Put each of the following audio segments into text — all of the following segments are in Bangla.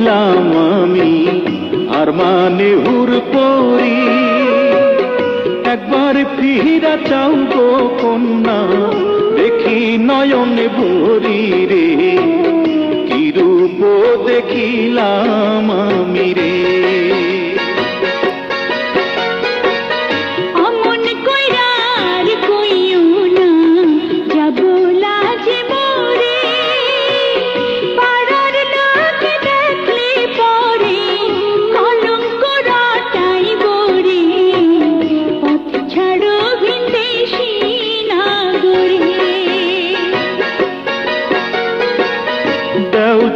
দেখিলাম আমি আর মানে হুর পরি। একবার ফিরা চাও গো কন্যা, দেখি নয়নে ভরি রে, কি রূপ দেখিলাম আমি রে।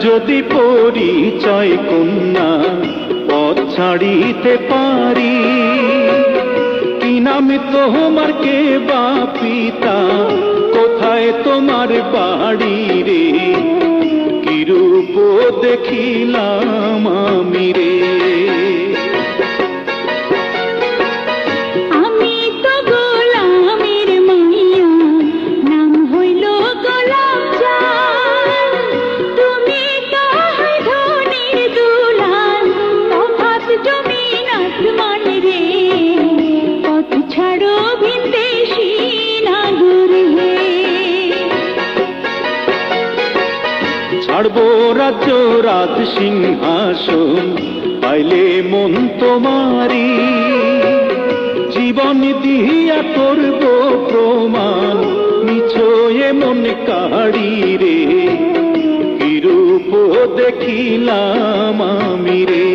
যদি পরিচয় কন্যা পথ ছাড়িতে পারি, কি নামে তোমার কে বা পিতা, কোথায় তোমার বাড়ি রে, কি রূপ দেখিলাম আমি রে। ছাড়বো রাজ্য রাজ সিংহাসন, পাইলে মন তোমারি, জীবন দিয়া করব প্রমাণ, মিছয়ে মন কাড়ি রে, কি রূপ দেখিলাম আমি রে।